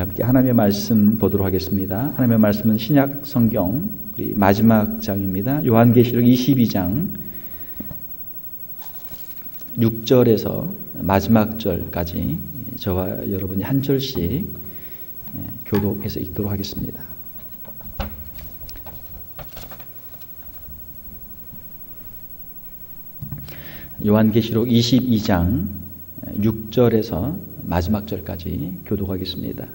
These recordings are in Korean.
함께 하나님의 말씀 보도록 하겠습니다. 하나님의 말씀은 신약 성경 우리 마지막 장입니다. 요한계시록 22장 6절에서 마지막 절까지 저와 여러분이 한 절씩 교독해서 읽도록 하겠습니다. 요한계시록 22장 6절에서 마지막 절까지 교독하겠습니다.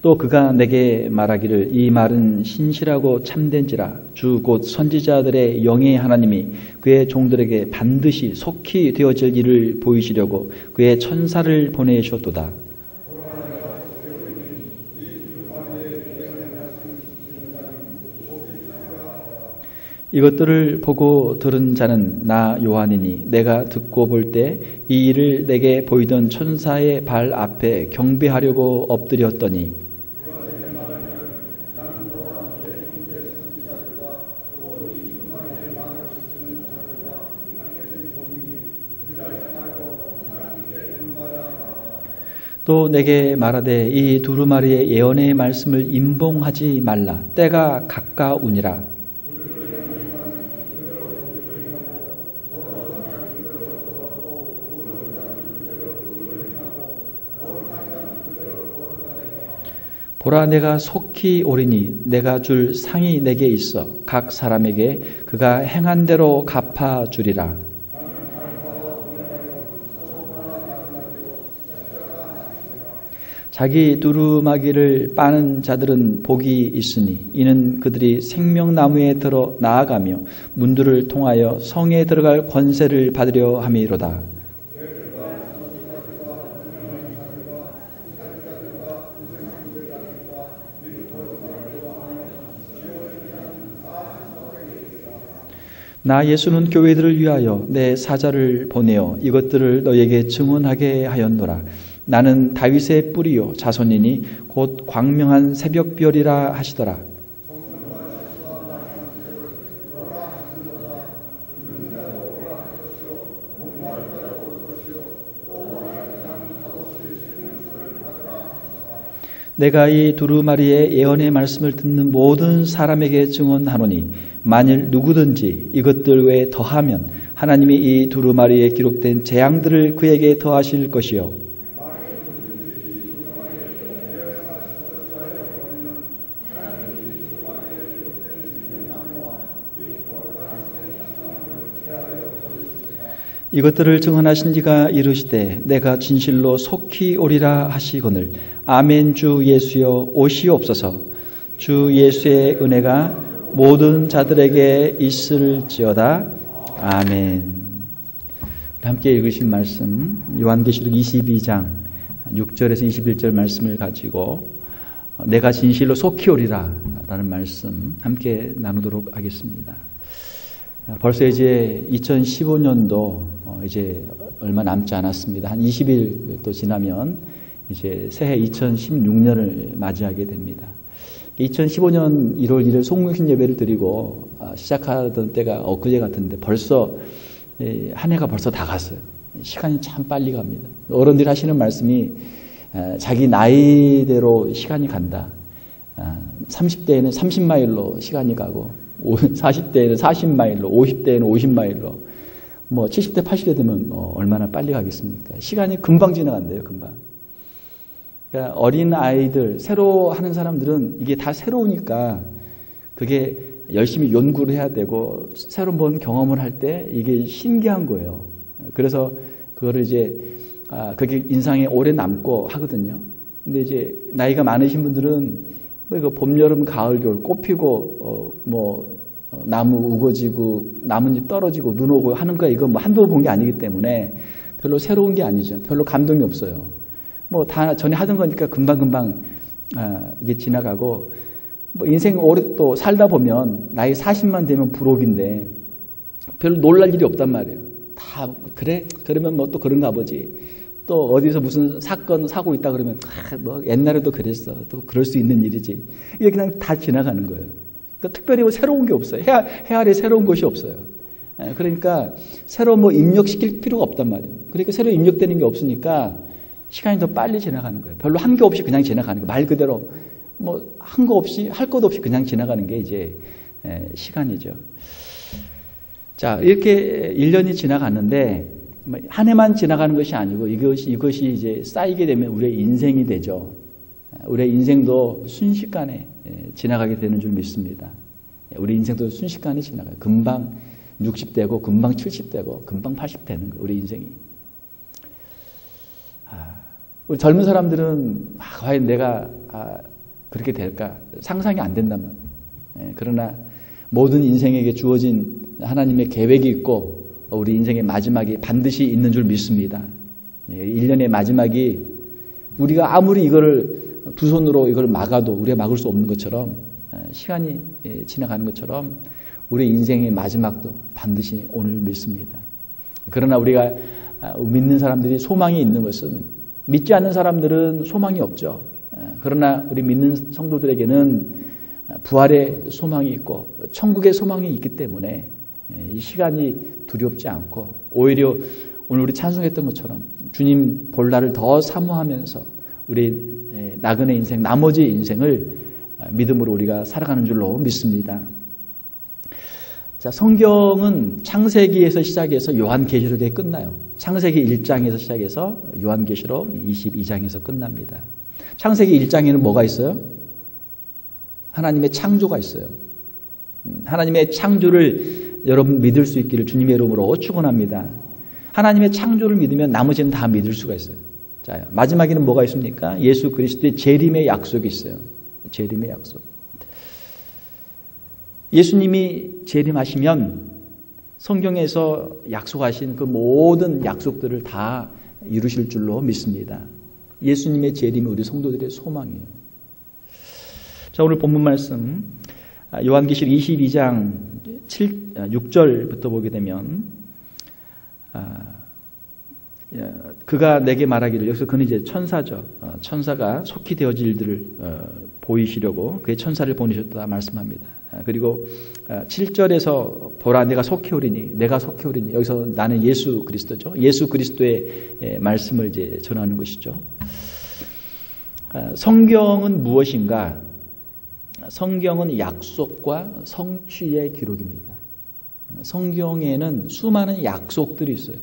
또 그가 내게 말하기를 이 말은 신실하고 참된지라 주 곧 선지자들의 영의 하나님이 그의 종들에게 반드시 속히 되어질 일을 보이시려고 그의 천사를 보내셨도다. 이것들을 보고 들은 자는 나 요한이니 내가 듣고 볼 때 이 일을 내게 보이던 천사의 발 앞에 경배하려고 엎드렸더니 또 내게 말하되 이 두루마리의 예언의 말씀을 임봉하지 말라 때가 가까우니라. 보라 내가 속히 오리니 내가 줄 상이 내게 있어 각 사람에게 그가 행한 대로 갚아주리라. 자기 두루마기를 빠는 자들은 복이 있으니 이는 그들이 생명나무에 들어 나아가며 문들을 통하여 성에 들어갈 권세를 받으려 함이로다. 나 예수는 교회들을 위하여 내 사자를 보내어 이것들을 너에게 증언하게 하였노라. 나는 다윗의 뿌리요 자손이니 곧 광명한 새벽별이라 하시더라. 내가 이 두루마리의 예언의 말씀을 듣는 모든 사람에게 증언하노니 만일 누구든지 이것들 외에 더하면 하나님이 이 두루마리에 기록된 재앙들을 그에게 더하실 것이요 이것들을 증언하신 이가 이르시되 내가 진실로 속히 오리라 하시거늘 아멘. 주 예수여 오시옵소서. 주 예수의 은혜가 모든 자들에게 있을지어다. 아멘. 함께 읽으신 말씀 요한계시록 22장 6절에서 21절 말씀을 가지고 내가 진실로 속히 오리라 라는 말씀 함께 나누도록 하겠습니다. 벌써 이제 2015년도 이제 얼마 남지 않았습니다. 한 20일 또 지나면 이제 새해 2016년을 맞이하게 됩니다. 2015년 1월 1일 송무신 예배를 드리고 시작하던 때가 엊그제 같은데 벌써 한 해가 벌써 다 갔어요. 시간이 참 빨리 갑니다. 어른들이 하시는 말씀이 자기 나이대로 시간이 간다. 30대에는 30마일로 시간이 가고 40대에는 40마일로 50대에는 50마일로 뭐 70대 80대 되면 얼마나 빨리 가겠습니까? 시간이 금방 지나간대요. 금방. 그러니까 어린 아이들 새로 하는 사람들은 이게 다 새로우니까 그게 열심히 연구를 해야 되고 새로운 번 경험을 할 때 이게 신기한 거예요. 그래서 그거를 이제 그게 인상에 오래 남고 하거든요. 근데 이제 나이가 많으신 분들은 봄, 여름, 가을, 겨울 꽃 피고 나무 우거지고 나뭇잎 떨어지고 눈 오고 하는 거 이거 뭐 한두 번 본 게 아니기 때문에 별로 새로운 게 아니죠. 별로 감동이 없어요. 뭐 다 전에 하던 거니까 금방 이게 지나가고 뭐 인생 오래 또 살다 보면 나이 40만 되면 불혹인데 별로 놀랄 일이 없단 말이에요. 다 그래? 그러면 뭐 또 그런가 보지. 또 어디서 무슨 사건 사고 있다 그러면 뭐 옛날에도 그랬어. 또 그럴 수 있는 일이지. 이게 그냥 다 지나가는 거예요. 그러니까 특별히 뭐 새로운 게 없어요. 해 아래 새로운 것이 없어요. 그러니까 새로 뭐 입력시킬 필요가 없단 말이에요. 그러니까 새로 입력되는 게 없으니까 시간이 더 빨리 지나가는 거예요. 별로 한 게 없이 그냥 지나가는 거예요. 말 그대로 뭐 한 거 없이 할 것 없이 그냥 지나가는 게 이제 시간이죠. 자, 이렇게 1년이 지나갔는데 한 해만 지나가는 것이 아니고 이것이 이제 쌓이게 되면 우리의 인생이 되죠. 우리의 인생도 순식간에 지나가게 되는 줄 믿습니다. 우리 인생도 순식간에 지나가요. 금방 60되고 금방 70되고 금방 80 되는 거예요. 우리 인생이. 우리 젊은 사람들은 과연 내가 그렇게 될까 상상이 안 된단 말이에요. 그러나 모든 인생에게 주어진 하나님의 계획이 있고 우리 인생의 마지막이 반드시 있는 줄 믿습니다. 1년의 마지막이 우리가 아무리 이거를 두 손으로 이걸 막아도 우리가 막을 수 없는 것처럼 시간이 지나가는 것처럼 우리 인생의 마지막도 반드시 오늘 믿습니다. 그러나 우리가 믿는 사람들이 소망이 있는 것은 믿지 않는 사람들은 소망이 없죠. 그러나 우리 믿는 성도들에게는 부활의 소망이 있고 천국의 소망이 있기 때문에 이 시간이 두렵지 않고 오히려 오늘 우리 찬송했던 것처럼 주님 볼 날을 더 사모하면서 우리 나그네 인생, 나머지 인생을 믿음으로 우리가 살아가는 줄로 믿습니다. 자, 성경은 창세기에서 시작해서 요한계시록에 끝나요. 창세기 1장에서 시작해서 요한계시록 22장에서 끝납니다. 창세기 1장에는 뭐가 있어요? 하나님의 창조가 있어요. 하나님의 창조를 여러분 믿을 수 있기를 주님의 이름으로 축원합니다. 하나님의 창조를 믿으면 나머지는 다 믿을 수가 있어요. 자, 마지막에는 뭐가 있습니까? 예수 그리스도의 재림의 약속이 있어요. 재림의 약속. 예수님이 재림하시면 성경에서 약속하신 그 모든 약속들을 다 이루실 줄로 믿습니다. 예수님의 재림이 우리 성도들의 소망이에요. 자, 오늘 본문 말씀 요한계시록 22장 6절부터 보게 되면 그가 내게 말하기를, 여기서 그는 이제 천사죠. 천사가 속히 되어질 일들을 보이시려고 그의 천사를 보내셨다 말씀합니다. 그리고 7절에서 보라 내가 속히 오리니, 내가 속히 오리니, 여기서 나는 예수 그리스도죠. 예수 그리스도의 말씀을 이제 전하는 것이죠. 성경은 무엇인가? 성경은 약속과 성취의 기록입니다. 성경에는 수많은 약속들이 있어요.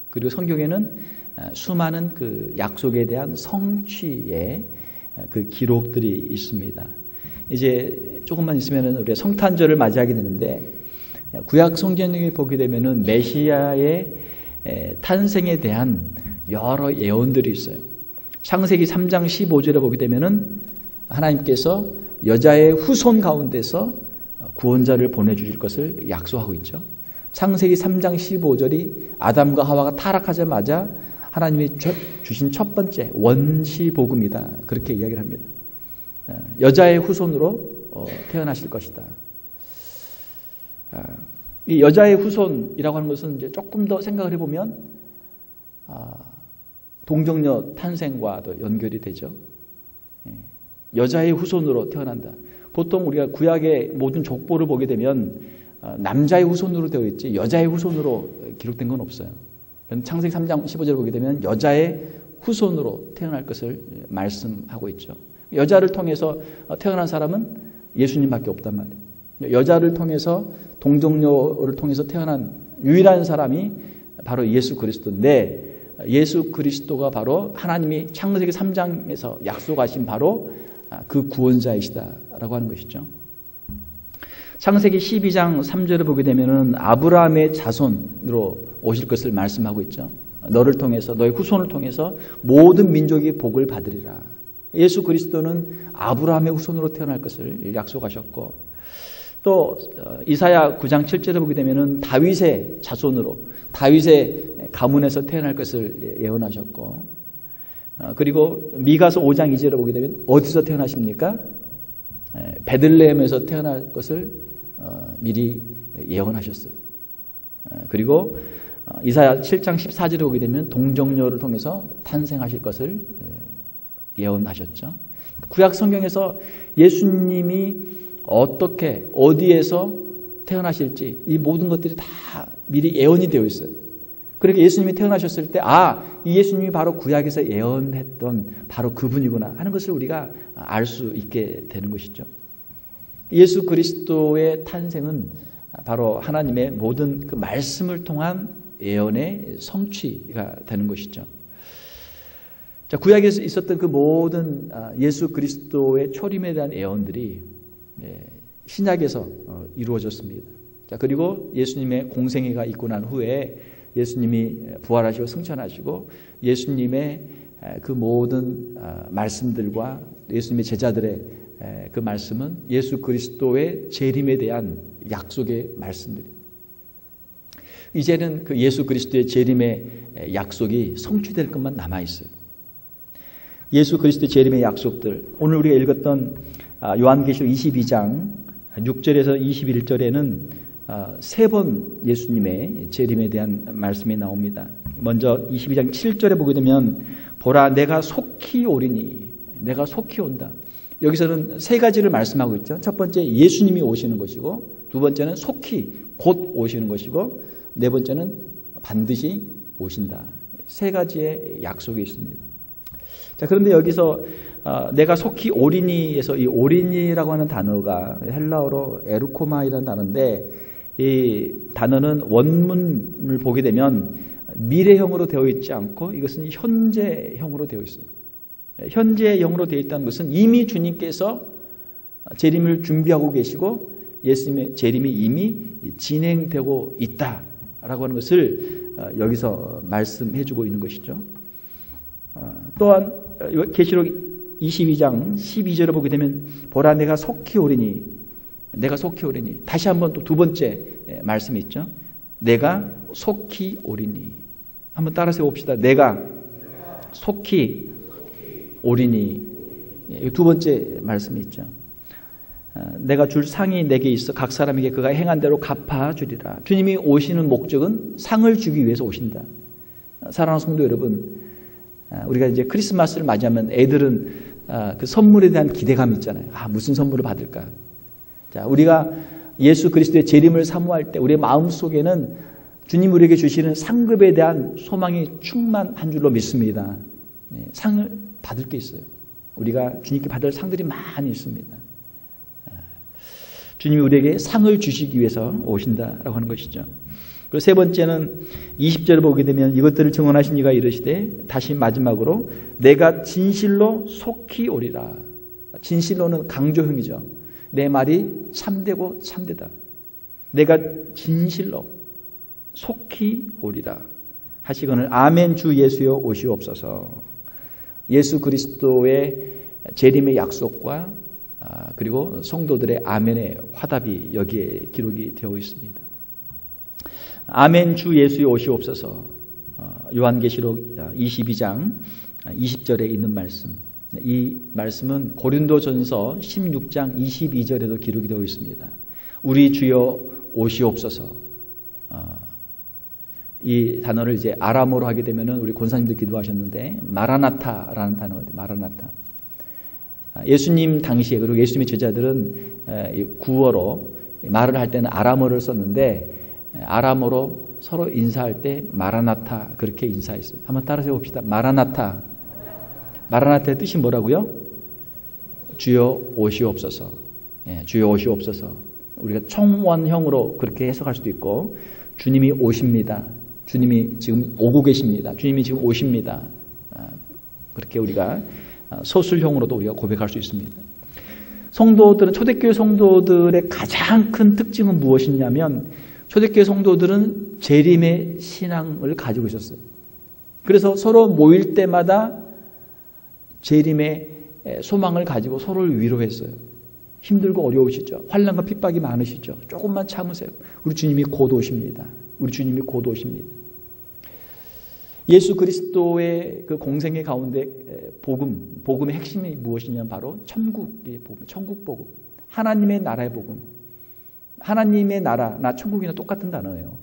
그리고 성경에는 수많은 그 약속에 대한 성취의 그 기록들이 있습니다. 이제 조금만 있으면 우리가 성탄절을 맞이하게 되는데, 구약 성경에 보게 되면은 메시아의 탄생에 대한 여러 예언들이 있어요. 창세기 3장 15절에 보게 되면은 하나님께서 여자의 후손 가운데서 구원자를 보내주실 것을 약속하고 있죠. 창세기 3장 15절이 아담과 하와가 타락하자마자 하나님이 주신 첫 번째 원시복음이다. 그렇게 이야기를 합니다. 여자의 후손으로 태어나실 것이다. 이 여자의 후손이라고 하는 것은 이제 조금 더 생각을 해보면 동정녀 탄생과도 연결이 되죠. 여자의 후손으로 태어난다. 보통 우리가 구약의 모든 족보를 보게 되면 남자의 후손으로 되어 있지 여자의 후손으로 기록된 건 없어요. 창세기 3장 15절을 보게 되면 여자의 후손으로 태어날 것을 말씀하고 있죠. 여자를 통해서 태어난 사람은 예수님밖에 없단 말이에요. 여자를 통해서 동정녀를 통해서 태어난 유일한 사람이 바로 예수 그리스도인데, 예수 그리스도가 바로 하나님이 창세기 3장에서 약속하신 바로 그 구원자이시다라고 하는 것이죠. 창세기 12장 3절을 보게 되면은 아브라함의 자손으로 오실 것을 말씀하고 있죠. 너를 통해서, 너의 후손을 통해서 모든 민족이 복을 받으리라. 예수 그리스도는 아브라함의 후손으로 태어날 것을 약속하셨고, 또 이사야 9장 7절을 보게 되면은 다윗의 자손으로, 다윗의 가문에서 태어날 것을 예언하셨고, 그리고 미가서 5장 2절을 보게 되면 어디서 태어나십니까? 베들레헴에서 태어날 것을 미리 예언하셨어요. 그리고 이사야 7장 14절에 보게 되면 동정녀를 통해서 탄생하실 것을 예언하셨죠. 구약 성경에서 예수님이 어떻게 어디에서 태어나실지 이 모든 것들이 다 미리 예언이 되어 있어요. 그렇게 예수님이 태어나셨을 때 이 예수님이 바로 구약에서 예언했던 바로 그분이구나 하는 것을 우리가 알 수 있게 되는 것이죠. 예수 그리스도의 탄생은 바로 하나님의 모든 그 말씀을 통한 예언의 성취가 되는 것이죠. 자, 구약에서 있었던 그 모든 예수 그리스도의 초림에 대한 예언들이 신약에서 이루어졌습니다. 자, 그리고 예수님의 공생애가 있고 난 후에 예수님이 부활하시고 승천하시고 예수님의 그 모든 말씀들과 예수님의 제자들의 그 말씀은 예수 그리스도의 재림에 대한 약속의 말씀들이, 이제는 그 예수 그리스도의 재림의 약속이 성취될 것만 남아 있어요. 예수 그리스도의 재림의 약속들, 오늘 우리가 읽었던 요한계시록 22장 6절에서 21절에는 세 번 예수님의 재림에 대한 말씀이 나옵니다. 먼저 22장 7절에 보게 되면 보라 내가 속히 오리니, 내가 속히 온다. 여기서는 세 가지를 말씀하고 있죠. 첫 번째 예수님이 오시는 것이고, 두 번째는 속히 곧 오시는 것이고, 네 번째는 반드시 오신다. 세 가지의 약속이 있습니다. 자, 그런데 여기서 내가 속히 오리니에서 이 오리니라고 하는 단어가 헬라어로 에르코마이라는 단어인데, 이 단어는 원문을 보게 되면 미래형으로 되어 있지 않고 이것은 현재형으로 되어 있어요. 현재형으로 되어 있다는 것은 이미 주님께서 재림을 준비하고 계시고 예수님의 재림이 이미 진행되고 있다라고 하는 것을 여기서 말씀해 주고 있는 것이죠. 또한 계시록 22장 12절을 보게 되면 보라 내가 속히 오리니, 내가 속히 오리니, 다시 한번 또 두 번째 말씀이 있죠. 내가 속히 오리니. 한번 따라서 봅시다. 내가 속히 오리니. 두 번째 말씀이 있죠. 내가 줄 상이 내게 있어 각 사람에게 그가 행한 대로 갚아주리라. 주님이 오시는 목적은 상을 주기 위해서 오신다. 사랑하는 성도 여러분, 우리가 이제 크리스마스를 맞이하면 애들은 그 선물에 대한 기대감이 있잖아요. 무슨 선물을 받을까? 자, 우리가 예수 그리스도의 재림을 사모할 때 우리의 마음속에는 주님 우리에게 주시는 상급에 대한 소망이 충만한 줄로 믿습니다. 상을 받을 게 있어요. 우리가 주님께 받을 상들이 많이 있습니다. 주님이 우리에게 상을 주시기 위해서 오신다라고 하는 것이죠. 그리고 세 번째는 20절을 보게 되면 이것들을 증언하신 이가 이르시되, 다시 마지막으로 내가 진실로 속히 오리라. 진실로는 강조형이죠. 내 말이 참되고 참되다. 내가 진실로 속히 오리라 하시거늘 아멘 주 예수여 오시옵소서. 예수 그리스도의 재림의 약속과 그리고 성도들의 아멘의 화답이 여기에 기록이 되어 있습니다. 아멘 주 예수여 오시옵소서. 요한계시록 22장 20절에 있는 말씀, 이 말씀은 고린도전서 16장 22절에도 기록이 되어 있습니다. 우리 주여 오시옵소서. 이 단어를 이제 아람어로 하게 되면은 우리 권사님들 기도하셨는데 마라나타라는 단어가 돼요. 마라나타. 예수님 당시에, 그리고 예수님의 제자들은 구어로 말을 할 때는 아람어를 썼는데 아람어로 서로 인사할 때 마라나타 그렇게 인사했어요. 한번 따라서 봅시다. 마라나타. 마라나타의 뜻이 뭐라고요? 주여 오시옵소서. 주여 오시옵소서. 우리가 총원형으로 그렇게 해석할 수도 있고, 주님이 오십니다. 주님이 지금 오고 계십니다. 주님이 지금 오십니다. 그렇게 우리가 소술형으로도 우리가 고백할 수 있습니다. 성도들은, 초대교회 성도들의 가장 큰 특징은 무엇이냐면, 초대교회 성도들은 재림의 신앙을 가지고 있었어요. 그래서 서로 모일 때마다 재림의 소망을 가지고 서로를 위로했어요. 힘들고 어려우시죠. 환난과 핍박이 많으시죠. 조금만 참으세요. 우리 주님이 곧 오십니다. 우리 주님이 곧 오십니다. 예수 그리스도의 그 공생애 가운데 복음의 핵심이 무엇이냐면 바로 천국의 복음, 천국 복음, 하나님의 나라의 복음. 하나님의 나라, 천국이나 똑같은 단어예요.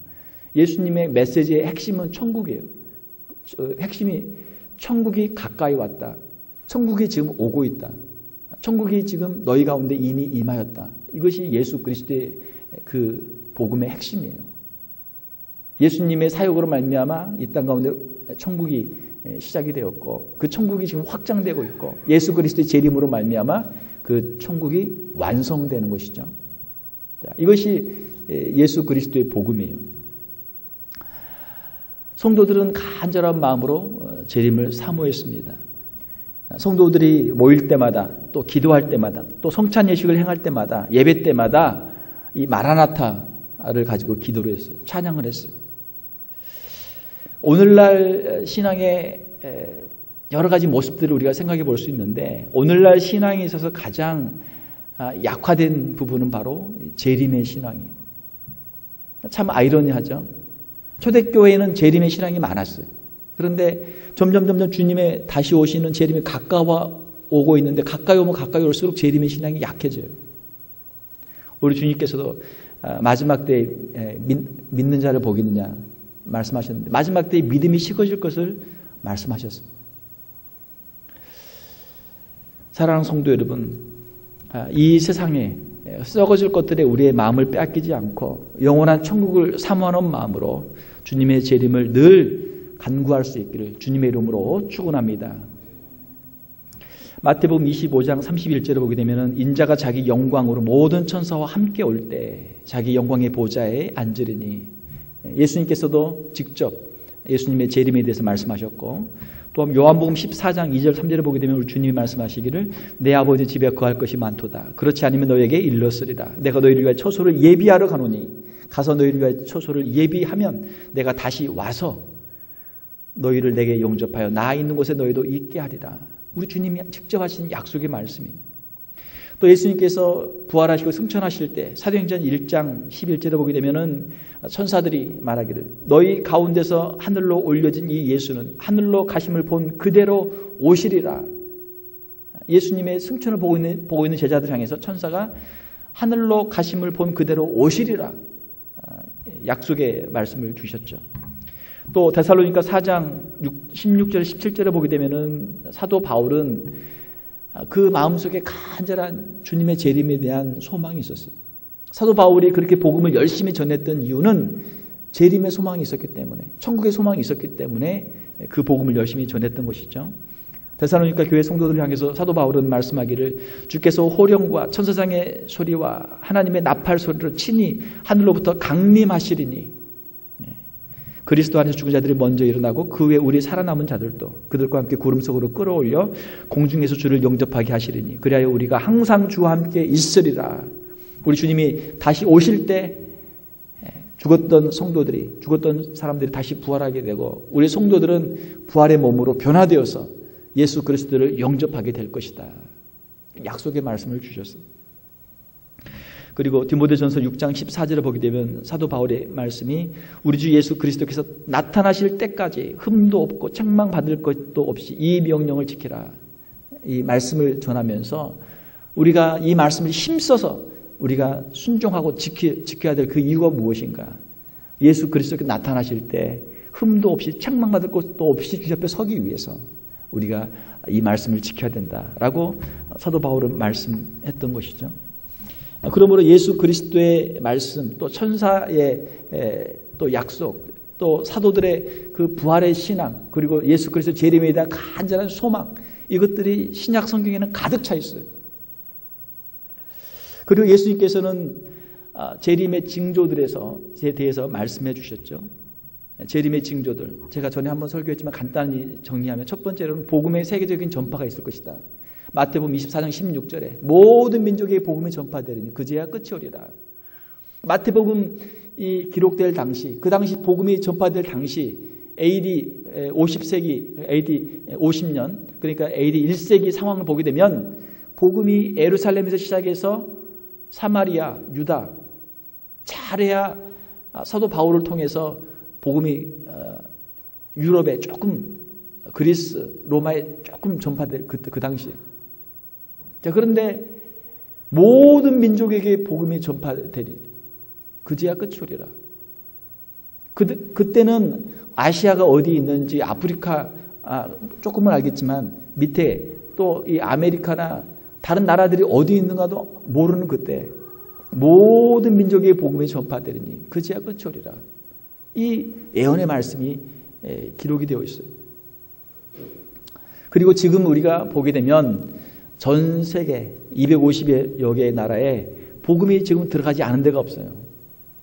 예수님의 메시지의 핵심은 천국이에요. 핵심이 천국이 가까이 왔다. 천국이 지금 오고 있다. 천국이 지금 너희 가운데 이미 임하였다. 이것이 예수 그리스도의 그 복음의 핵심이에요. 예수님의 사역으로 말미암아 이 땅 가운데 천국이 시작이 되었고 그 천국이 지금 확장되고 있고 예수 그리스도의 재림으로 말미암아 그 천국이 완성되는 것이죠. 이것이 예수 그리스도의 복음이에요. 성도들은 간절한 마음으로 재림을 사모했습니다. 성도들이 모일 때마다 또 기도할 때마다 또 성찬 예식을 행할 때마다 예배 때마다 이 마라나타를 가지고 기도를 했어요. 찬양을 했어요. 오늘날 신앙의 여러 가지 모습들을 우리가 생각해 볼 수 있는데 오늘날 신앙에 있어서 가장 약화된 부분은 바로 재림의 신앙이에요. 참 아이러니하죠. 초대교회에는 재림의 신앙이 많았어요. 그런데 점점 주님의 다시 오시는 재림이 가까워오고 있는데 가까이 오면 가까이 올수록 재림의 신앙이 약해져요. 우리 주님께서도 마지막 때에 믿는 자를 복이느냐 말씀하셨는데 마지막 때에 믿음이 식어질 것을 말씀하셨습니다. 사랑하는 성도 여러분, 이 세상에 썩어질 것들에 우리의 마음을 빼앗기지 않고 영원한 천국을 사모하는 마음으로 주님의 재림을 늘 간구할 수 있기를 주님의 이름으로 축원합니다. 마태복음 25장 31절을 보게 되면 인자가 자기 영광으로 모든 천사와 함께 올 때 자기 영광의 보좌에 앉으리니 예수님께서도 직접 예수님의 재림에 대해서 말씀하셨고 또 요한복음 14장 2절 3절을 보게 되면 우리 주님이 말씀하시기를 내 아버지 집에 거할 것이 많도다. 그렇지 않으면 너에게 일렀으리라. 내가 너희를 위하여 처소를 예비하러 가노니 가서 너희를 위하여 처소를 예비하면 내가 다시 와서 너희를 내게 영접하여 나 있는 곳에 너희도 있게 하리라. 우리 주님이 직접 하신 약속의 말씀이. 또 예수님께서 부활하시고 승천하실 때 사도행전 1장 11절에 보게 되면은 천사들이 말하기를 너희 가운데서 하늘로 올려진 이 예수는 하늘로 가심을 본 그대로 오시리라. 예수님의 승천을 보고 있는 제자들 향해서 천사가 하늘로 가심을 본 그대로 오시리라. 약속의 말씀을 주셨죠. 또 데살로니가 4장 16절 17절에 보게 되면은 사도 바울은 그 마음속에 간절한 주님의 재림에 대한 소망이 있었어요. 사도 바울이 그렇게 복음을 열심히 전했던 이유는 재림의 소망이 있었기 때문에 천국의 소망이 있었기 때문에 그 복음을 열심히 전했던 것이죠. 데살로니가 교회 성도들을 향해서 사도 바울은 말씀하기를 주께서 호령과 천사장의 소리와 하나님의 나팔 소리로 친히 하늘로부터 강림하시리니 그리스도 안에서 죽은 자들이 먼저 일어나고 그 후에 우리 살아남은 자들도 그들과 함께 구름 속으로 끌어올려 공중에서 주를 영접하게 하시리니 그리하여 우리가 항상 주와 함께 있으리라. 우리 주님이 다시 오실 때 죽었던 성도들이 죽었던 사람들이 다시 부활하게 되고 우리 성도들은 부활의 몸으로 변화되어서 예수 그리스도를 영접하게 될 것이다. 약속의 말씀을 주셨어요. 그리고 디모데전서 6장 14절을 보게 되면 사도 바울의 말씀이 우리 주 예수 그리스도께서 나타나실 때까지 흠도 없고 책망받을 것도 없이 이 명령을 지키라. 이 말씀을 전하면서 우리가 이 말씀을 힘써서 우리가 순종하고 지켜야 될 그 이유가 무엇인가? 예수 그리스도께서 나타나실 때 흠도 없이 책망받을 것도 없이 주 옆에 서기 위해서 우리가 이 말씀을 지켜야 된다라고 사도 바울은 말씀했던 것이죠. 그러므로 예수 그리스도의 말씀, 또 천사의 또 약속, 또 사도들의 그 부활의 신앙, 그리고 예수 그리스도 재림에 대한 간절한 소망, 이것들이 신약 성경에는 가득 차 있어요. 그리고 예수님께서는 재림의 징조들에서 대해서 말씀해 주셨죠. 재림의 징조들, 제가 전에 한번 설교했지만 간단히 정리하면 첫 번째로는 복음의 세계적인 전파가 있을 것이다. 마태복음 24장 16절에 모든 민족에게 복음이 전파되리니 그제야 끝이 오리라. 마태복음이 기록될 당시, 그 당시 복음이 전파될 당시 AD 50세기, AD 50년, 그러니까 AD 1세기 상황을 보게 되면 복음이 예루살렘에서 시작해서 사마리아, 유다, 차례야 사도 바울을 통해서 복음이 유럽에 조금, 그리스, 로마에 조금 전파될 그 당시. 자, 그런데 모든 민족에게 복음이 전파되리. 그제야 끝이 오리라. 그때는 아시아가 어디 있는지 아프리카 조금은 알겠지만 밑에 또 이 아메리카나 다른 나라들이 어디 있는가도 모르는 그때 모든 민족에게 복음이 전파되리니 그제야 끝이 오리라. 이 예언의 말씀이 기록이 되어 있어요. 그리고 지금 우리가 보게 되면 전 세계 250여 개의 나라에 복음이 지금 들어가지 않은 데가 없어요.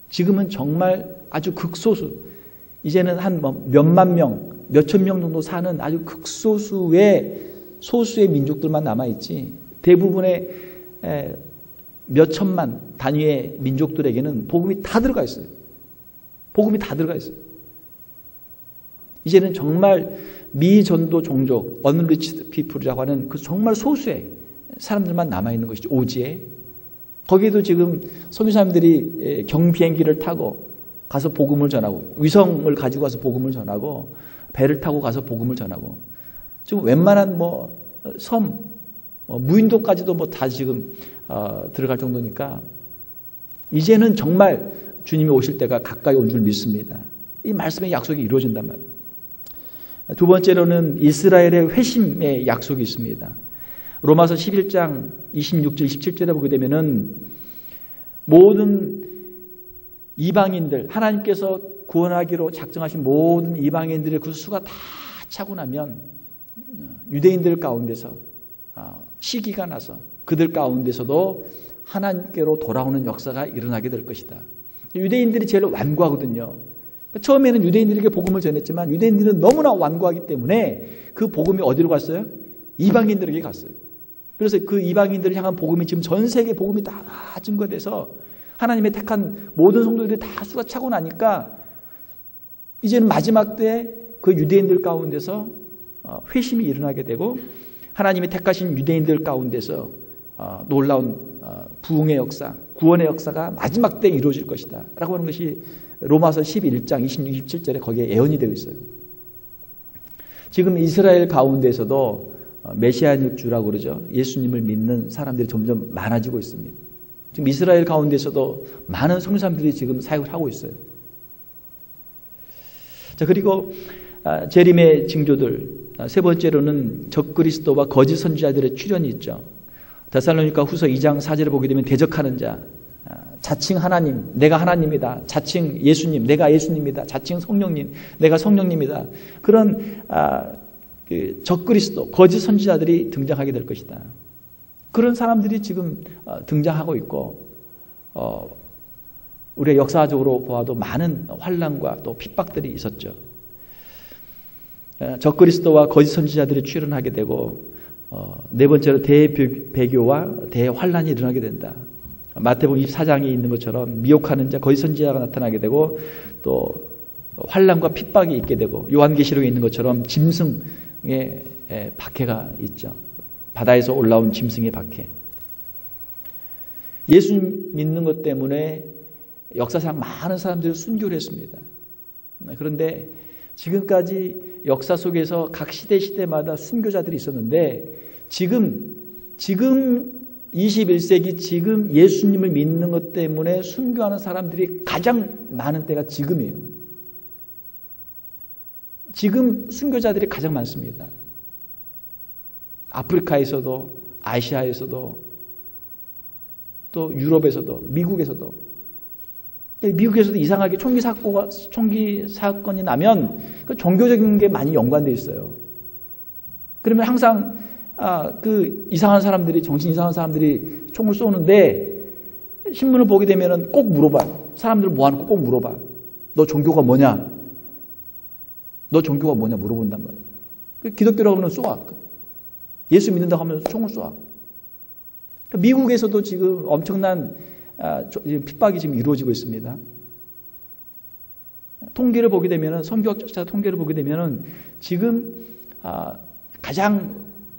지금은 정말 아주 극소수, 이제는 한 몇만 명, 몇천 명 정도 사는 아주 극소수의 소수의 민족들만 남아있지, 대부분의 몇천만 단위의 민족들에게는 복음이 다 들어가 있어요. 복음이 다 들어가 있어요. 이제는 정말 미전도 종족, unreached people이라고 하는 그 정말 소수의 사람들만 남아있는 것이죠. 오지에. 거기에도 지금 선교사님들이 경비행기를 타고 가서 복음을 전하고, 위성을 가지고 가서 복음을 전하고, 배를 타고 가서 복음을 전하고, 지금 웬만한 섬, 무인도까지도 다 지금 들어갈 정도니까 이제는 정말 주님이 오실 때가 가까이 온 줄 믿습니다. 이 말씀의 약속이 이루어진단 말이에요. 두 번째로는 이스라엘의 회심의 약속이 있습니다. 로마서 11장 26절 27절에 보게 되면은 모든 이방인들, 하나님께서 구원하기로 작정하신 모든 이방인들의 그 수가 다 차고 나면 유대인들 가운데서 시기가 나서 그들 가운데서도 하나님께로 돌아오는 역사가 일어나게 될 것이다. 유대인들이 제일 완고하거든요. 처음에는 유대인들에게 복음을 전했지만 유대인들은 너무나 완고하기 때문에 그 복음이 어디로 갔어요? 이방인들에게 갔어요. 그래서 그 이방인들을 향한 복음이 지금 전 세계 복음이 다 증거돼서 하나님의 택한 모든 성도들이 다 수가 차고 나니까 이제는 마지막 때 그 유대인들 가운데서 회심이 일어나게 되고 하나님이 택하신 유대인들 가운데서 놀라운 부흥의 역사, 구원의 역사가 마지막 때 이루어질 것이다 라고 하는 것이 로마서 11장 26, 27절에 거기에 예언이 되어 있어요. 지금 이스라엘 가운데서도 메시아의 주라고 그러죠. 예수님을 믿는 사람들이 점점 많아지고 있습니다. 지금 이스라엘 가운데서도 많은 선교사님들이 지금 사역을 하고 있어요. 자, 그리고 재림의 징조들, 세 번째로는 적그리스도와 거짓 선지자들의 출현이 있죠. 데살로니가 후서 2장 4절을 보게 되면 대적하는 자, 자칭 하나님, 내가 하나님이다. 자칭 예수님, 내가 예수님이다. 자칭 성령님, 내가 성령님이다. 그런 적그리스도, 거짓 선지자들이 등장하게 될 것이다. 그런 사람들이 지금 등장하고 있고, 우리가 역사적으로 보아도 많은 환난과 또 핍박들이 있었죠. 적그리스도와 거짓 선지자들이 출현하게 되고, 네 번째로 대배교와 대환란이 일어나게 된다. 마태복음 24장에 있는 것처럼 미혹하는 자, 거짓 선지자가 나타나게 되고, 또 환난과 핍박이 있게 되고, 요한계시록에 있는 것처럼 짐승의 박해가 있죠. 바다에서 올라온 짐승의 박해. 예수 믿는 것 때문에 역사상 많은 사람들이 순교를 했습니다. 그런데 지금까지 역사 속에서 각 시대마다 순교자들이 있었는데 지금 21세기 지금 예수님을 믿는 것 때문에 순교하는 사람들이 가장 많은 때가 지금이에요. 지금 순교자들이 가장 많습니다. 아프리카에서도, 아시아에서도, 또 유럽에서도, 미국에서도. 미국에서도 이상하게 총기 사건이 나면 그 종교적인 게 많이 연관되어 있어요. 그러면 항상 그 이상한 사람들이, 정신 이상한 사람들이 총을 쏘는데 신문을 보게 되면은 꼭 물어봐. 사람들 모아놓고 꼭 물어봐. 너 종교가 뭐냐? 너 종교가 뭐냐? 물어본단 말이에요. 기독교라고 하면 쏘아. 예수 믿는다고 하면 총을 쏘아. 미국에서도 지금 엄청난 핍박이 지금 이루어지고 있습니다. 통계를 보게 되면, 선교학자 통계를 보게 되면 지금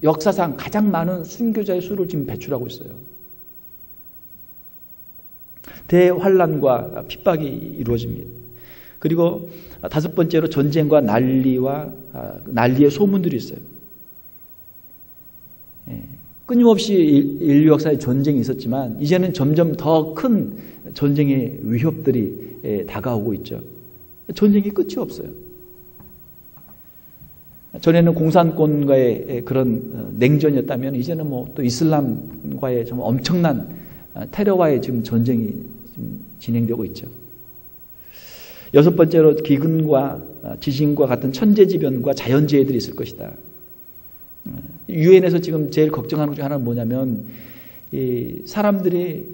역사상 가장 많은 순교자의 수를 지금 배출하고 있어요. 대환란과 핍박이 이루어집니다. 그리고 다섯 번째로 전쟁과 난리의 소문들이 있어요. 끊임없이 인류 역사에 전쟁이 있었지만 이제는 점점 더 큰 전쟁의 위협들이 다가오고 있죠. 전쟁이 끝이 없어요. 전에는 공산권과의 그런 냉전이었다면 이제는 또 이슬람과의 좀 엄청난 테러와의 지금 전쟁이 지금 진행되고 있죠. 여섯 번째로 기근과 지진과 같은 천재지변과 자연재해들이 있을 것이다. 유엔에서 지금 제일 걱정하는 것 중 하나는 뭐냐면 이 사람들이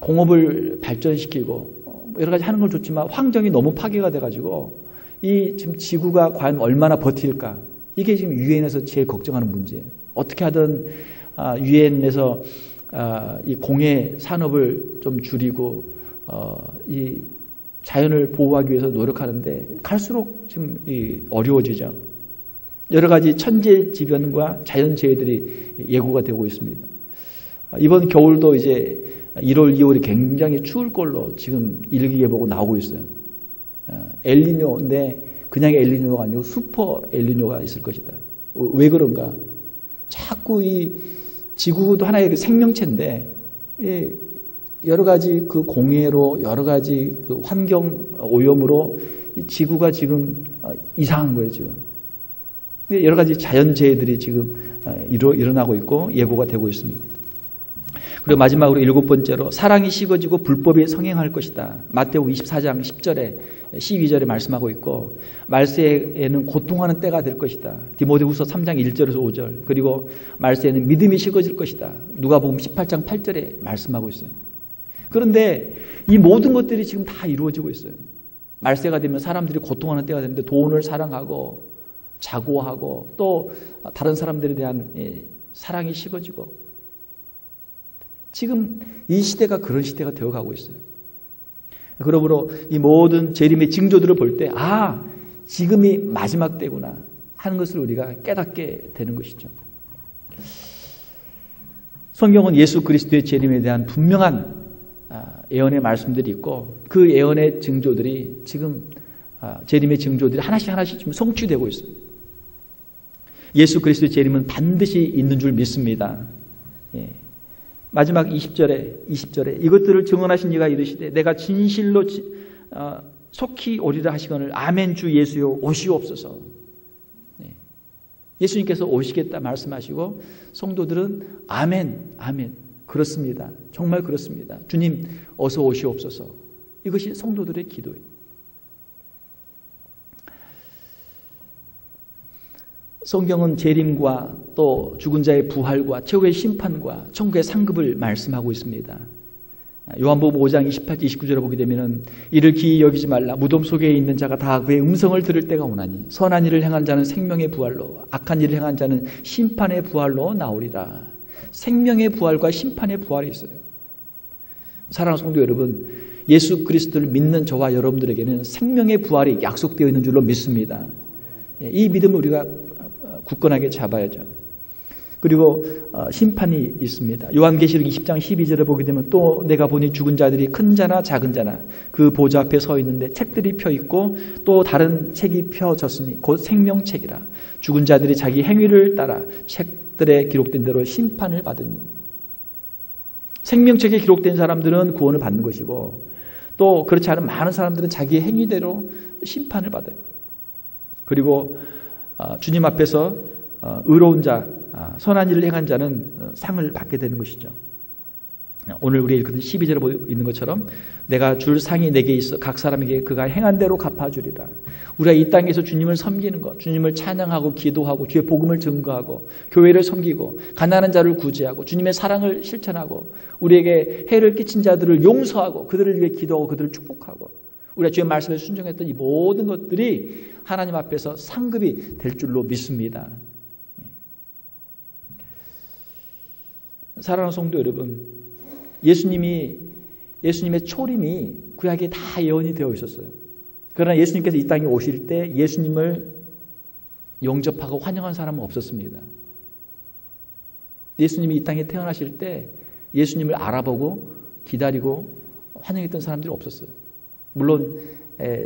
공업을 발전시키고 여러 가지 하는 건 좋지만 환경이 너무 파괴가 돼가지고 이 지금 지구가 과연 얼마나 버틸까? 이게 지금 유엔에서 제일 걱정하는 문제예요. 어떻게 하든 유엔에서 이 공해 산업을 좀 줄이고 이 자연을 보호하기 위해서 노력하는데 갈수록 지금 어려워지죠. 여러 가지 천재지변과 자연재해들이 예고가 되고 있습니다. 이번 겨울도 이제 1월, 2월이 굉장히 추울 걸로 지금 일기예보가 나오고 있어요. 엘니뇨인데 그냥 엘니뇨가 아니고 슈퍼 엘니뇨가 있을 것이다. 왜 그런가? 자꾸 이 지구도 하나의 생명체인데 여러 가지 그 공해로 여러 가지 그 환경 오염으로 이 지구가 지금 이상한 거예요, 지금. 여러 가지 자연재해들이 지금 일어나고 있고 예고가 되고 있습니다. 그리고 마지막으로 일곱 번째로 사랑이 식어지고 불법이 성행할 것이다. 마태복음 24장 10절에 12절에 말씀하고 있고 말세에는 고통하는 때가 될 것이다. 디모데후서 3장 1절에서 5절 그리고 말세에는 믿음이 식어질 것이다. 누가복음 18장 8절에 말씀하고 있어요. 그런데 이 모든 것들이 지금 다 이루어지고 있어요. 말세가 되면 사람들이 고통하는 때가 되는데 돈을 사랑하고 자고하고 또 다른 사람들에 대한 사랑이 식어지고 지금 이 시대가 그런 시대가 되어가고 있어요. 그러므로 이 모든 재림의 징조들을 볼 때 지금이 마지막 때구나 하는 것을 우리가 깨닫게 되는 것이죠. 성경은 예수 그리스도의 재림에 대한 분명한 예언의 말씀들이 있고 그 예언의 징조들이 지금 재림의 징조들이 하나씩 지금 성취되고 있어요. 예수 그리스도의 재림은 반드시 있는 줄 믿습니다. 마지막 20절에 이것들을 증언하신 이가 이르시되 내가 진실로 속히 오리라 하시거늘 아멘 주 예수여 오시옵소서. 예수님께서 오시겠다 말씀하시고 성도들은 아멘 그렇습니다. 정말 그렇습니다. 주님 어서 오시옵소서. 이것이 성도들의 기도예요. 성경은 재림과 또 죽은 자의 부활과 최후의 심판과 천국의 상급을 말씀하고 있습니다. 요한복음 5장 28, 29절에 보게 되면 이를 기이 여기지 말라. 무덤 속에 있는 자가 다 그의 음성을 들을 때가 오나니 선한 일을 행한 자는 생명의 부활로 악한 일을 행한 자는 심판의 부활로 나오리라. 생명의 부활과 심판의 부활이 있어요. 사랑하는 성도 여러분, 예수 그리스도를 믿는 저와 여러분들에게는 생명의 부활이 약속되어 있는 줄로 믿습니다. 이 믿음을 우리가 굳건하게 잡아야죠. 그리고 심판이 있습니다. 요한계시록 20장 12절에 보게 되면 또 내가 보니 죽은 자들이 큰 자나 작은 자나 그 보좌 앞에 서 있는데 책들이 펴 있고 또 다른 책이 펴졌으니 곧 생명책이라. 죽은 자들이 자기 행위를 따라 책들에 기록된 대로 심판을 받으니. 생명책에 기록된 사람들은 구원을 받는 것이고 또 그렇지 않은 많은 사람들은 자기의 행위대로 심판을 받아요. 그리고 주님 앞에서 의로운 자, 선한 일을 행한 자는 상을 받게 되는 것이죠. 오늘 우리 읽은 12절에 보고 있는 것처럼 내가 줄 상이 내게 있어 각 사람에게 그가 행한 대로 갚아주리라. 우리가 이 땅에서 주님을 섬기는 것, 주님을 찬양하고 기도하고 주의 복음을 증거하고 교회를 섬기고 가난한 자를 구제하고 주님의 사랑을 실천하고 우리에게 해를 끼친 자들을 용서하고 그들을 위해 기도하고 그들을 축복하고 우리가 주의 말씀에 순종했던 이 모든 것들이 하나님 앞에서 상급이 될 줄로 믿습니다. 사랑하는 성도 여러분, 예수님의 초림이 구약에 다 예언이 되어 있었어요. 그러나 예수님께서 이 땅에 오실 때 예수님을 영접하고 환영한 사람은 없었습니다. 예수님이 이 땅에 태어나실 때 예수님을 알아보고 기다리고 환영했던 사람들이 없었어요. 물론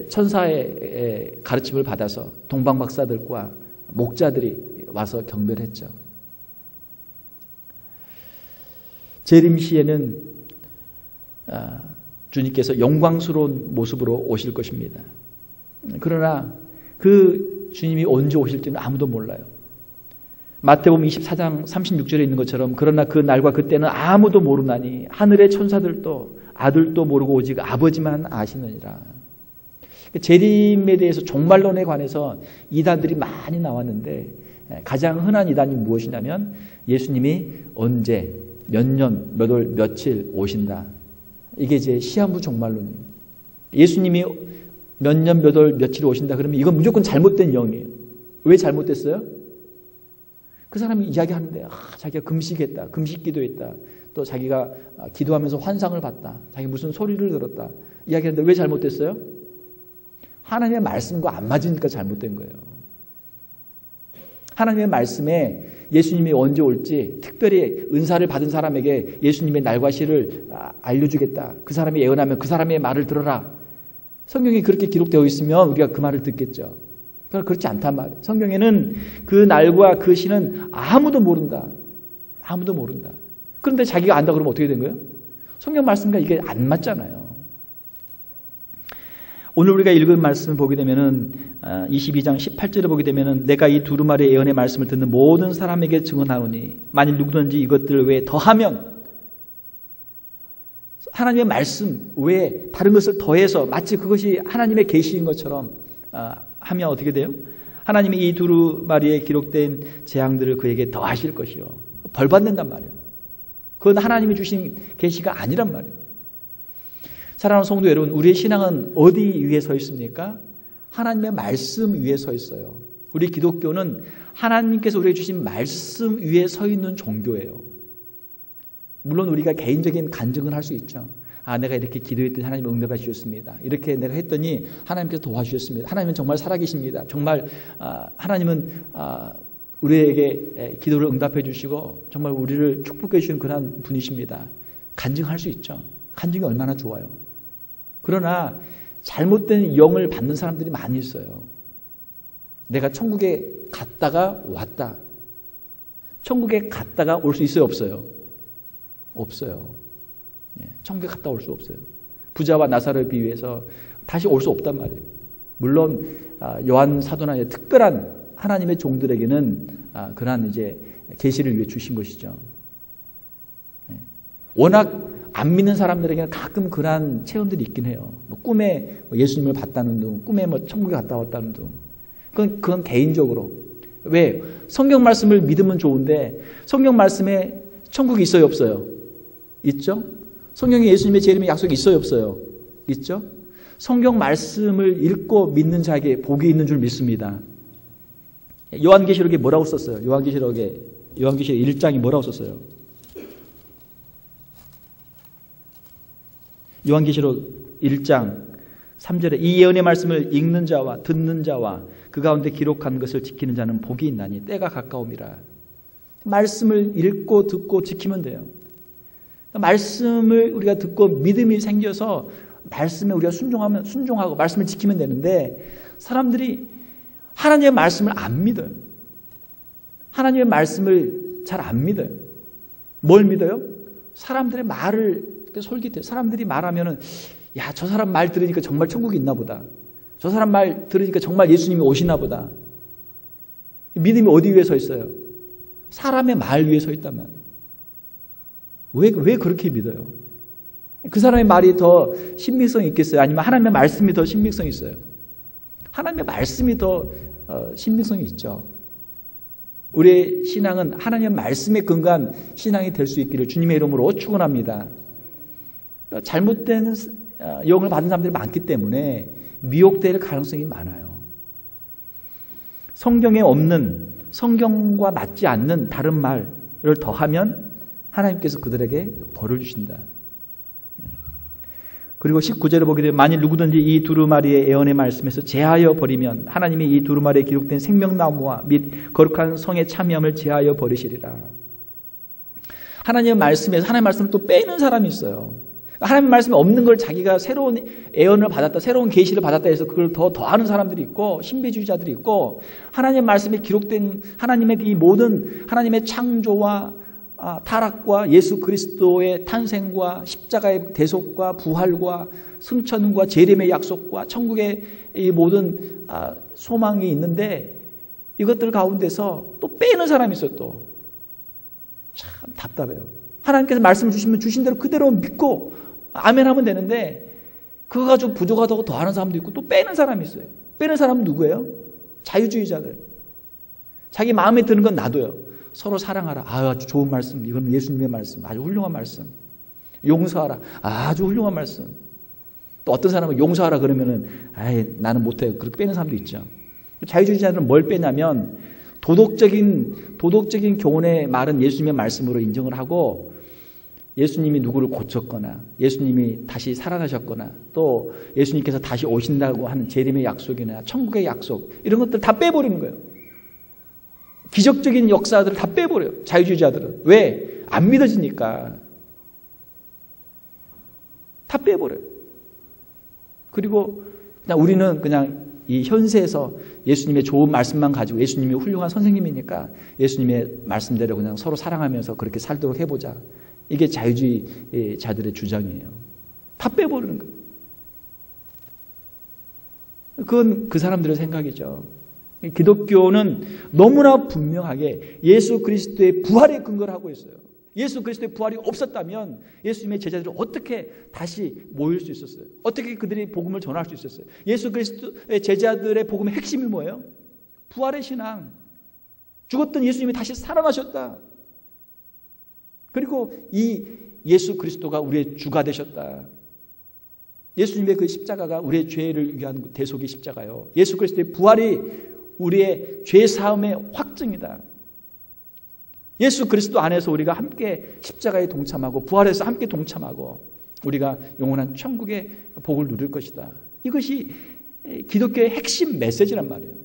천사의 가르침을 받아서 동방박사들과 목자들이 와서 경배를 했죠. 재림 시에는 주님께서 영광스러운 모습으로 오실 것입니다. 그러나 그 주님이 언제 오실지는 아무도 몰라요. 마태복음 24장 36절에 있는 것처럼 그러나 그 날과 그때는 아무도 모르나니 하늘의 천사들도 아들도 모르고 오직 아버지만 아시느니라. 재림에 대해서 종말론에 관해서 이단들이 많이 나왔는데 가장 흔한 이단이 무엇이냐면 예수님이 언제 몇 년, 몇 월, 며칠 오신다. 이게 이제 시한부 종말론이에요. 예수님이 몇 년, 몇 월, 며칠 오신다 그러면 이건 무조건 잘못된 영이에요. 왜 잘못됐어요? 그 사람이 이야기하는데 자기가 금식했다, 금식기도했다, 또 자기가 기도하면서 환상을 봤다, 자기 무슨 소리를 들었다 이야기하는데 왜 잘못됐어요? 하나님의 말씀과 안 맞으니까 잘못된 거예요. 하나님의 말씀에 예수님이 언제 올지 특별히 은사를 받은 사람에게 예수님의 날과 시를 알려주겠다. 그 사람이 예언하면 그 사람의 말을 들어라. 성경에 그렇게 기록되어 있으면 우리가 그 말을 듣겠죠. 그러나 그렇지 않단 말이에요. 성경에는 그 날과 그 시는 아무도 모른다. 아무도 모른다. 그런데 자기가 안다 그러면 어떻게 된 거예요? 성경 말씀과 이게 안 맞잖아요. 오늘 우리가 읽은 말씀을 보게 되면은 22장 18절을 보게 되면은 내가 이 두루마리 예언의 말씀을 듣는 모든 사람에게 증언하노니 만일 누구든지 이것들 외에 더하면 하나님의 말씀 외에 다른 것을 더해서 마치 그것이 하나님의 계시인 것처럼 하면 어떻게 돼요? 하나님이 이 두루마리에 기록된 재앙들을 그에게 더하실 것이요. 벌 받는단 말이에요. 그건 하나님이 주신 계시가 아니란 말이에요. 사랑하는 성도 여러분, 우리의 신앙은 어디 위에 서 있습니까? 하나님의 말씀 위에 서 있어요. 우리 기독교는 하나님께서 우리에게 주신 말씀 위에 서 있는 종교예요. 물론 우리가 개인적인 간증을 할 수 있죠. 내가 이렇게 기도했더니 하나님 응답해 주셨습니다. 이렇게 내가 했더니 하나님께서 도와주셨습니다. 하나님은 정말 살아계십니다. 정말 하나님은 우리에게 기도를 응답해 주시고 정말 우리를 축복해 주시는 그런 분이십니다. 간증할 수 있죠. 간증이 얼마나 좋아요. 그러나 잘못된 영을 받는 사람들이 많이 있어요. 내가 천국에 갔다가 왔다. 천국에 갔다가 올 수 있어요, 없어요? 없어요. 천국에 갔다 올 수 없어요. 부자와 나사로를 비유해서 다시 올 수 없단 말이에요. 물론 요한 사도나 특별한 하나님의 종들에게는 그러한 이제 계시를 위해 주신 것이죠. 워낙 안 믿는 사람들에게는 가끔 그러한 체험들이 있긴 해요. 꿈에 예수님을 봤다는 둥, 꿈에 천국에 갔다 왔다는 둥. 그건 개인적으로. 왜? 성경 말씀을 믿으면 좋은데 성경 말씀에 천국이 있어요, 없어요? 있죠? 성경에 예수님의 재림의 약속이 있어요, 없어요? 있죠? 성경 말씀을 읽고 믿는 자에게 복이 있는 줄 믿습니다. 요한계시록에 뭐라고 썼어요? 요한계시록 1장이 뭐라고 썼어요? 요한계시록 1장 3절에 이 예언의 말씀을 읽는 자와 듣는 자와 그 가운데 기록한 것을 지키는 자는 복이 있나니 때가 가까움이라. 말씀을 읽고 듣고 지키면 돼요. 말씀을 우리가 듣고 믿음이 생겨서 말씀에 우리가 순종하고 말씀을 지키면 되는데 사람들이 하나님의 말씀을 안 믿어요. 하나님의 말씀을 잘 안 믿어요. 뭘 믿어요? 사람들의 말을 솔깃해요. 사람들이 말하면은 야, 저 사람 말 들으니까 정말 천국이 있나 보다. 저 사람 말 들으니까 정말 예수님이 오시나 보다. 믿음이 어디 위에 서 있어요? 사람의 말 위에 서 있단 말이에요. 왜 그렇게 믿어요? 그 사람의 말이 더 신빙성이 있겠어요? 아니면 하나님의 말씀이 더 신빙성이 있어요? 하나님의 말씀이 더 신빙성이 있죠. 우리의 신앙은 하나님의 말씀에 근거한 신앙이 될 수 있기를 주님의 이름으로 축원합니다. 잘못된 영을 받은 사람들이 많기 때문에 미혹될 가능성이 많아요. 성경에 없는, 성경과 맞지 않는 다른 말을 더하면 하나님께서 그들에게 벌을 주신다. 그리고 19절을 보게 되면 만일 누구든지 이 두루마리의 예언의 말씀에서 제하여 버리면 하나님이 이 두루마리에 기록된 생명나무와 및 거룩한 성의 참여함을 제하여 버리시리라. 하나님의 말씀에서 하나님의 말씀을 또 빼는 사람이 있어요. 하나님의 말씀에 없는 걸 자기가 새로운 예언을 받았다, 새로운 계시를 받았다 해서 그걸 더하는 사람들이 있고 신비주의자들이 있고 하나님의 말씀에 기록된 하나님의 이 모든 하나님의 창조와 타락과 예수 그리스도의 탄생과 십자가의 대속과 부활과 승천과 재림의 약속과 천국의 이 모든 소망이 있는데 이것들 가운데서 또 빼는 사람이 있어요. 또 참 답답해요. 하나님께서 말씀을 주시면 주신 대로 그대로 믿고 아멘 하면 되는데 그거 가지고 부족하다고 더 하는 사람도 있고 또 빼는 사람이 있어요. 빼는 사람은 누구예요? 자유주의자들. 자기 마음에 드는 건 놔둬요. 서로 사랑하라. 아주 좋은 말씀. 이건 예수님의 말씀. 아주 훌륭한 말씀. 용서하라. 아주 훌륭한 말씀. 또 어떤 사람은 용서하라 그러면은 나는 못해. 그렇게 빼는 사람도 있죠. 자유주의자들은 뭘 빼냐면 도덕적인 교훈의 말은 예수님의 말씀으로 인정을 하고 예수님이 누구를 고쳤거나 예수님이 다시 살아나셨거나 또 예수님께서 다시 오신다고 하는 재림의 약속이나 천국의 약속 이런 것들 다 빼버리는 거예요. 기적적인 역사들을 다 빼버려요. 자유주의자들은. 왜? 안 믿어지니까. 다 빼버려요. 그리고 그냥 우리는 그냥 이 현세에서 예수님의 좋은 말씀만 가지고 예수님이 훌륭한 선생님이니까 예수님의 말씀대로 그냥 서로 사랑하면서 그렇게 살도록 해보자. 이게 자유주의자들의 주장이에요. 다 빼버리는 거예요. 그건 그 사람들의 생각이죠. 기독교는 너무나 분명하게 예수 그리스도의 부활에 근거를 하고 있어요. 예수 그리스도의 부활이 없었다면 예수님의 제자들이 어떻게 다시 모일 수 있었어요? 어떻게 그들이 복음을 전할 수 있었어요? 예수 그리스도의 제자들의 복음의 핵심이 뭐예요? 부활의 신앙. 죽었던 예수님이 다시 살아나셨다. 그리고 이 예수 그리스도가 우리의 주가 되셨다. 예수님의 그 십자가가 우리의 죄를 위한 대속의 십자가요. 예수 그리스도의 부활이 우리의 죄 사함의 확증이다. 예수 그리스도 안에서 우리가 함께 십자가에 동참하고 부활해서 함께 동참하고 우리가 영원한 천국의 복을 누릴 것이다. 이것이 기독교의 핵심 메시지란 말이에요.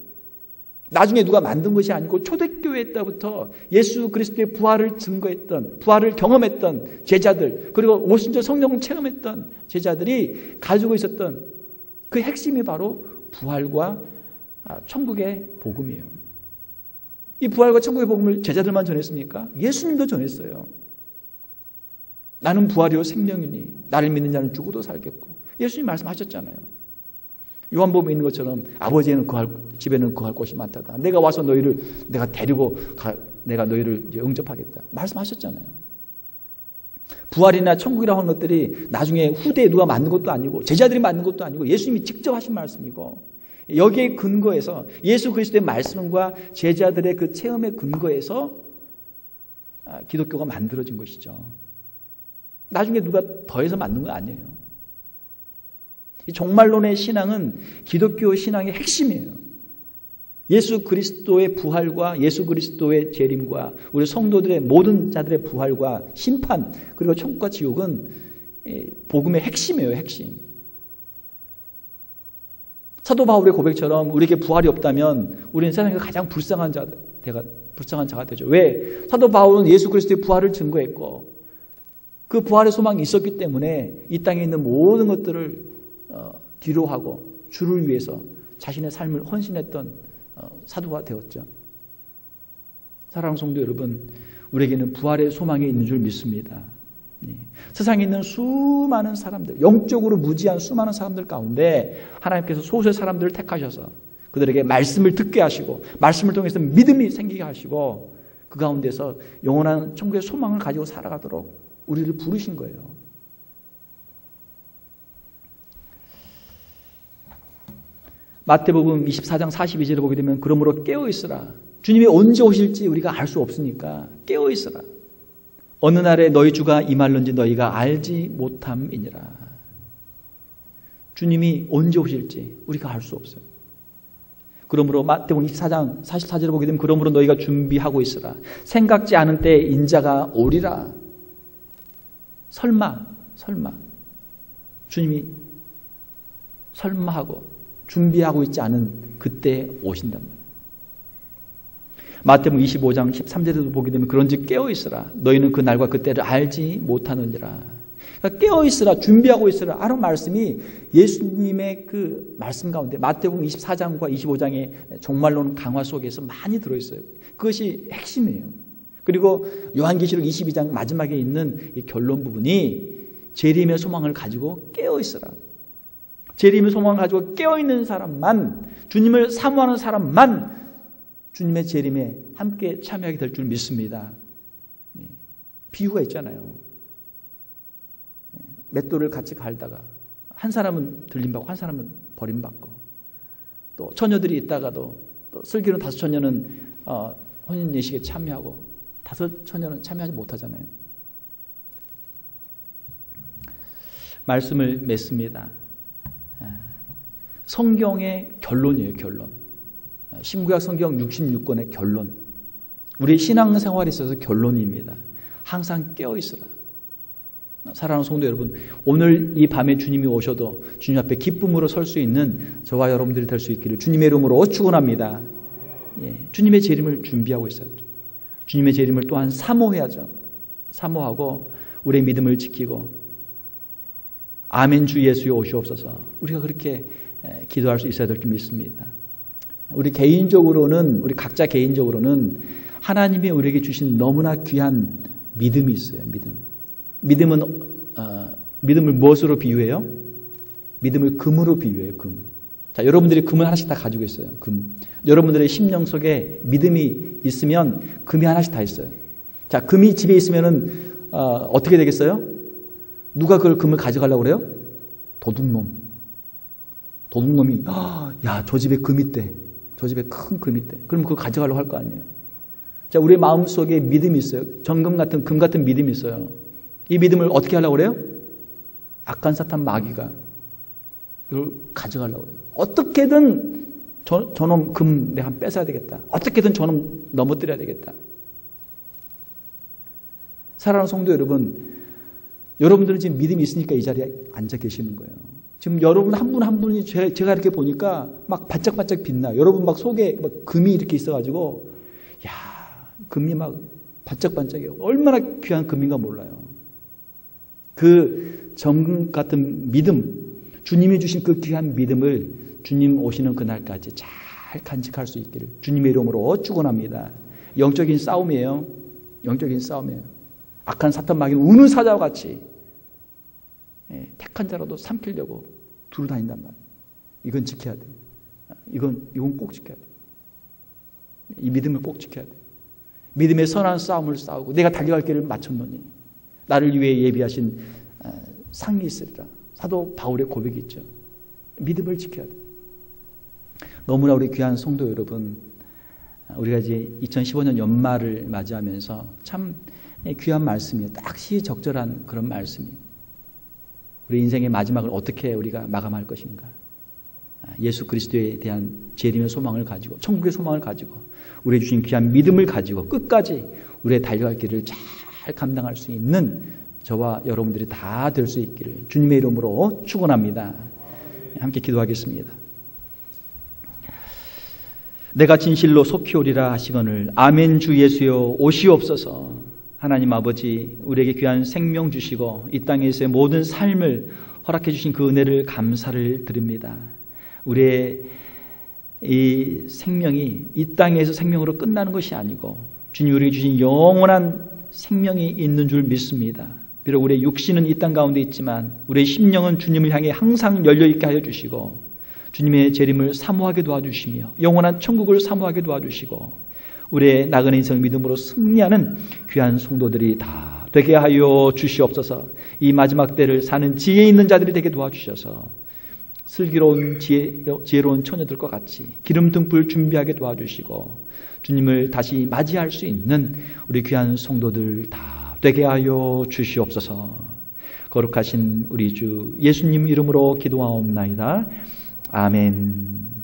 나중에 누가 만든 것이 아니고 초대교회 때부터 예수 그리스도의 부활을 증거했던, 부활을 경험했던 제자들, 그리고 오순절 성령을 체험했던 제자들이 가지고 있었던 그 핵심이 바로 부활과 천국의 복음이에요. 이 부활과 천국의 복음을 제자들만 전했습니까? 예수님도 전했어요. 나는 부활이요 생명이니 나를 믿는 자는 죽어도 살겠고. 예수님 말씀하셨잖아요. 요한복음에 있는 것처럼 아버지는 집에는 거할 곳이 많다다. 내가 와서 너희를 내가 데리고 내가 너희를 이제 응접하겠다. 말씀하셨잖아요. 부활이나 천국이라고 하는 것들이 나중에 후대에 누가 만든 것도 아니고 제자들이 만든 것도 아니고 예수님이 직접 하신 말씀이고 여기에 근거해서 예수 그리스도의 말씀과 제자들의 그 체험의 근거에서 기독교가 만들어진 것이죠. 나중에 누가 더해서 만든 거 아니에요. 이 종말론의 신앙은 기독교 신앙의 핵심이에요. 예수 그리스도의 부활과 예수 그리스도의 재림과 우리 성도들의 모든 자들의 부활과 심판 그리고 천국과 지옥은 복음의 핵심이에요. 핵심. 사도 바울의 고백처럼 우리에게 부활이 없다면 우리는 세상에서 가장 불쌍한 자가 되죠. 왜? 사도 바울은 예수 그리스도의 부활을 증거했고 그 부활의 소망이 있었기 때문에 이 땅에 있는 모든 것들을 뒤로하고 주를 위해서 자신의 삶을 헌신했던 사도가 되었죠. 사랑하는 성도 여러분, 우리에게는 부활의 소망이 있는 줄 믿습니다. 세상에 있는 수많은 사람들, 영적으로 무지한 수많은 사람들 가운데 하나님께서 소수의 사람들을 택하셔서 그들에게 말씀을 듣게 하시고 말씀을 통해서 믿음이 생기게 하시고 그 가운데서 영원한 천국의 소망을 가지고 살아가도록 우리를 부르신 거예요. 마태복음 24장 42절을 보게 되면 그러므로 깨어있으라. 주님이 언제 오실지 우리가 알 수 없으니까 깨어있으라. 어느 날에 너희 주가 임할는지 너희가 알지 못함이니라. 주님이 언제 오실지 우리가 알 수 없어요. 그러므로 마태복음 24장 44절을 보게 되면 그러므로 너희가 준비하고 있으라. 생각지 않은 때에 인자가 오리라. 설마 주님이 설마하고 준비하고 있지 않은 그때에 오신단 말이에요. 마태복음 25장 13절에도 보게 되면 그런즉 깨어있으라. 너희는 그 날과 그때를 알지 못하느니라. 그러니까 깨어있으라. 준비하고 있으라. 하는 말씀이 예수님의 그 말씀 가운데 마태복음 24장과 25장의 종말론 강화 속에서 많이 들어있어요. 그것이 핵심이에요. 그리고 요한계시록 22장 마지막에 있는 이 결론 부분이 재림의 소망을 가지고 깨어있으라. 재림의 소망을 가지고 깨어있는 사람만, 주님을 사모하는 사람만 주님의 재림에 함께 참여하게 될 줄 믿습니다. 비유가 있잖아요. 맷돌을 같이 갈다가 한 사람은 들림받고 한 사람은 버림받고, 또 처녀들이 있다가도 또 슬기로운 5 처녀는 혼인 예식에 참여하고 5 처녀는 참여하지 못하잖아요. 말씀을 맺습니다. 성경의 결론이에요, 결론. 신구약 성경 66권의 결론. 우리 신앙생활에 있어서 결론입니다. 항상 깨어있으라. 사랑하는 성도 여러분, 오늘 이 밤에 주님이 오셔도 주님 앞에 기쁨으로 설 수 있는 저와 여러분들이 될 수 있기를 주님의 이름으로 축원합니다. 주님의 재림을 준비하고 있어요. 주님의 재림을 또한 사모해야죠. 사모하고 우리의 믿음을 지키고 아멘 주 예수여 오시옵소서, 우리가 그렇게 기도할 수 있어야 될 줄 믿습니다. 우리 개인적으로는, 우리 각자 개인적으로는 하나님이 우리에게 주신 너무나 귀한 믿음이 있어요. 믿음을 무엇으로 비유해요? 믿음을 금으로 비유해요. 금. 자, 여러분들이 금을 하나씩 다 가지고 있어요. 금. 여러분들의 심령 속에 믿음이 있으면 금이 하나씩 다 있어요. 자, 금이 집에 있으면은 어떻게 되겠어요? 누가 그걸 금을 가져가려고 그래요? 도둑놈이 야, 저 집에 금 있대. 저 집에 큰 금 있대. 그럼 그걸 가져가려고 할 거 아니에요. 자, 우리의 마음속에 믿음이 있어요. 정금 같은, 금 같은 믿음이 있어요. 이 믿음을 어떻게 하려고 그래요? 악한 사탄 마귀가 그걸 가져가려고 그래요. 어떻게든 저놈 금 내가 뺏어야 되겠다. 어떻게든 저놈 넘어뜨려야 되겠다. 사랑하는 성도 여러분, 여러분들은 지금 믿음이 있으니까 이 자리에 앉아 계시는 거예요. 지금 여러분 한 분 한 분이 제가 이렇게 보니까 막 반짝반짝 빛나. 여러분 막 속에 막 금이 이렇게 있어가지고, 야, 금이 막 반짝반짝해요. 얼마나 귀한 금인가 몰라요. 그 정금 같은 믿음, 주님이 주신 그 귀한 믿음을 주님 오시는 그날까지 잘 간직할 수 있기를 주님의 이름으로 축원합니다. 영적인 싸움이에요. 영적인 싸움이에요. 악한 사탄 마귀는 우는 사자와 같이 택한 자라도 삼키려고 두루 다닌단 말이에요. 이건 지켜야 돼. 이건 꼭 지켜야 돼. 이 믿음을 꼭 지켜야 돼. 믿음의 선한 싸움을 싸우고 내가 달려갈 길을 마쳤노니 나를 위해 예비하신 상이 있으리라. 사도 바울의 고백이 있죠. 믿음을 지켜야 돼. 너무나 우리 귀한 성도 여러분, 우리가 이제 2015년 연말을 맞이하면서 참 귀한 말씀이에요. 딱 시적절한 그런 말씀이에요. 우리 인생의 마지막을 어떻게 우리가 마감할 것인가. 예수 그리스도에 대한 재림의 소망을 가지고, 천국의 소망을 가지고, 우리의 주신 귀한 믿음을 가지고 끝까지 우리의 달려갈 길을 잘 감당할 수 있는 저와 여러분들이 다 될 수 있기를 주님의 이름으로 축원합니다. 함께 기도하겠습니다. 내가 진실로 속히 오리라 하시거늘 아멘 주 예수여 오시옵소서. 하나님 아버지, 우리에게 귀한 생명 주시고 이 땅에서의 모든 삶을 허락해 주신 그 은혜를 감사를 드립니다. 우리의 이 생명이 이 땅에서 생명으로 끝나는 것이 아니고 주님 우리에게 주신 영원한 생명이 있는 줄 믿습니다. 비록 우리의 육신은 이 땅 가운데 있지만 우리의 심령은 주님을 향해 항상 열려있게 하여 주시고 주님의 재림을 사모하게 도와주시며 영원한 천국을 사모하게 도와주시고 우리의 나그네 인생을 믿음으로 승리하는 귀한 성도들이 다 되게 하여 주시옵소서. 이 마지막 때를 사는 지혜 있는 자들이 되게 도와주셔서 슬기로운 지혜로운 처녀들과 같이 기름 등불 준비하게 도와주시고 주님을 다시 맞이할 수 있는 우리 귀한 성도들 다 되게 하여 주시옵소서. 거룩하신 우리 주 예수님 이름으로 기도하옵나이다. 아멘.